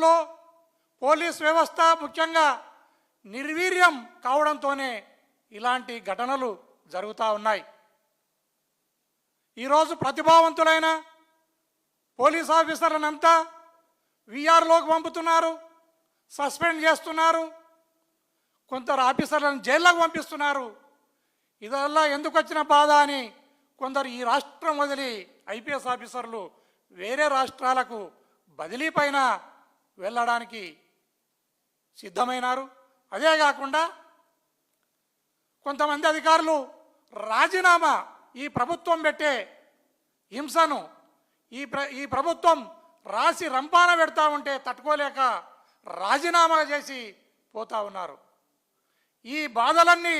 రాష్ట్రంలో పోలీస్ వ్యవస్థ ముఖ్యంగా నిర్వీర్యం కావడంతోనే ఇలాంటి ఘటనలు జరుగుతూ ఉన్నాయి. ఈరోజు ప్రతిభావంతులైన పోలీస్ ఆఫీసర్లనంతా వీఆర్లోకి పంపుతున్నారు, సస్పెండ్ చేస్తున్నారు, కొందరు ఆఫీసర్లను జైల్లోకి పంపిస్తున్నారు. ఇదల్లా ఎందుకు వచ్చిన బాధ అని కొందరు ఈ రాష్ట్రం వదిలి ఐపీఎస్ ఆఫీసర్లు వేరే రాష్ట్రాలకు బదిలీ పైన వెళ్ళడానికి సిద్ధమైనారు. అదే కాకుండా కొంతమంది అధికారులు రాజీనామా, ఈ ప్రభుత్వం పెట్టే హింసను ఈ ప్రభుత్వం రాసి రంపాన పెడతా ఉంటే తట్టుకోలేక రాజీనామా చేసి పోతా ఉన్నారు. ఈ బాధలన్నీ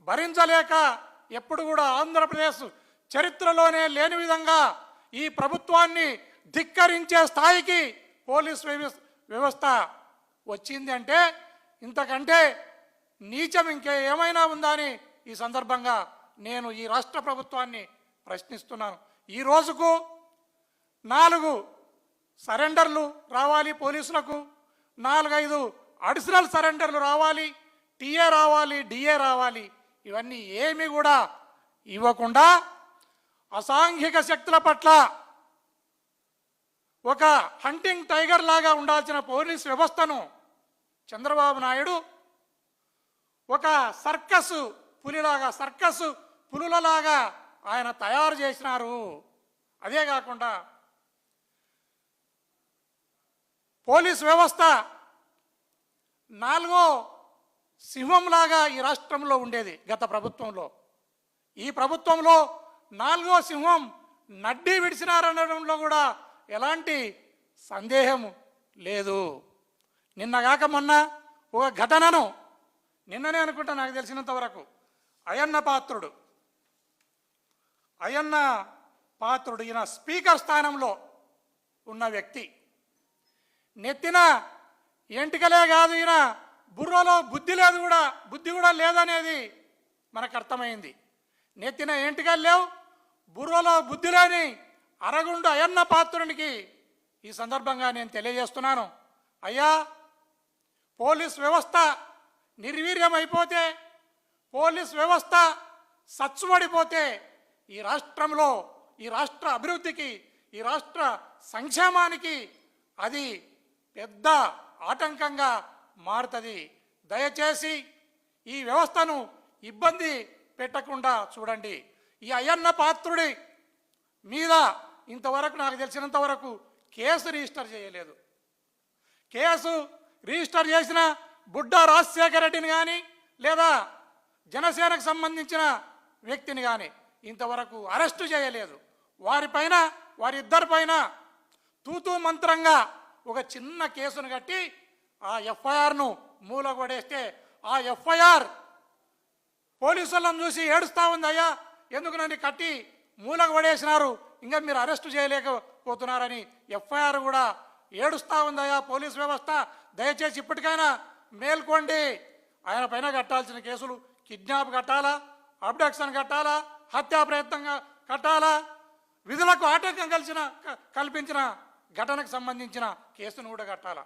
భరించలేక ఎప్పుడు కూడా ఆంధ్రప్రదేశ్ చరిత్రలోనే లేని విధంగా ఈ ప్రభుత్వాన్ని ధిక్కరించే స్థాయికి పోలీస్ వ్యవస్థ వచ్చింది అంటే ఇంతకంటే నీచం ఇంకే ఏమైనా ఉందా అని ఈ సందర్భంగా నేను ఈ రాష్ట్ర ప్రభుత్వాన్ని ప్రశ్నిస్తున్నాను. ఈ రోజుకు 4 సరెండర్లు రావాలి పోలీసులకు, 4-5 అడిషనల్ సరెండర్లు రావాలి, టీఏ రావాలి, డిఏ రావాలి. ఇవన్నీ ఏమీ కూడా ఇవ్వకుండా అసాంఘిక శక్తుల పట్ల ఒక హంటింగ్ టైగర్ లాగా ఉండాల్సిన పోలీస్ వ్యవస్థను చంద్రబాబు నాయుడు ఒక సర్కస్ పులులలాగా ఆయన తయారు చేసినారు. అదే కాకుండా పోలీస్ వ్యవస్థ 4వ సింహంలాగా ఈ రాష్ట్రంలో ఉండేది గత ప్రభుత్వంలో. ఈ ప్రభుత్వంలో 4వ సింహం నడ్డి విడిచినారనడంలో కూడా ఎలాంటి సందేహం లేదు. నిన్నగాక మొన్న ఒక ఘటనను, నిన్ననే అనుకుంటా నాకు తెలిసినంత వరకు, అయ్యన్న పాత్రుడు ఈయన స్పీకర్ స్థానంలో ఉన్న వ్యక్తి, నెత్తిన ఎంటికలే కాదు, ఈయన బుర్రలో బుద్ధి కూడా లేదనేది మనకు అర్థమైంది. నెత్తిన ఎంటికలు లేవు, బుర్రలో బుద్ధి లేని అరగుండు అయ్యన్న పాత్రునికి ఈ సందర్భంగా నేను తెలియజేస్తున్నాను. అయ్యా, పోలీస్ వ్యవస్థ నిర్వీర్యమైపోతే, పోలీస్ వ్యవస్థ సచ్చుబడిపోతే ఈ రాష్ట్రంలో, ఈ రాష్ట్ర అభివృద్ధికి, ఈ రాష్ట్ర సంక్షేమానికి అది పెద్ద ఆటంకంగా మారుతుంది. దయచేసి ఈ వ్యవస్థను ఇబ్బంది పెట్టకుండా చూడండి. ఈ అయ్యన్న పాత్రుడి మీద ఇంతవరకు నాకు తెలిసినంత వరకు కేసు రిజిస్టర్ చేయలేదు. కేసు రిజిస్టర్ చేసిన బుడ్డా రాజశేఖర రెడ్డిని కానీ లేదా జనసేనకు సంబంధించిన వ్యక్తిని కానీ ఇంతవరకు అరెస్టు చేయలేదు. వారిద్దరిపైన తూతూ మంత్రంగా ఒక చిన్న కేసును కట్టి ఆ ఎఫ్ఐఆర్ను మూలగొడేస్తే ఆ ఎఫ్ఐఆర్ పోలీసులను చూసి ఏడుస్తూ ఉంది. అయ్యా, ఎందుకు నన్ను కట్టి మూలకు పడేసినారు, ఇంకా మీరు అరెస్టు చేయలేకపోతున్నారని ఎఫ్ఐఆర్ కూడా ఏడుస్తూ ఉందయ్యా పోలీస్ వ్యవస్థ. దయచేసి ఇప్పటికైనా మేల్కోండి. ఆయన పైన కట్టాల్సిన కేసులు కిడ్నాప్ కట్టాలా, అబ్డక్షన్ కట్టాలా, హత్యా ప్రయత్నంగా కట్టాలా, విధులకు ఆటంకం కల్పించిన ఘటనకు సంబంధించిన కేసును కూడా కట్టాలా.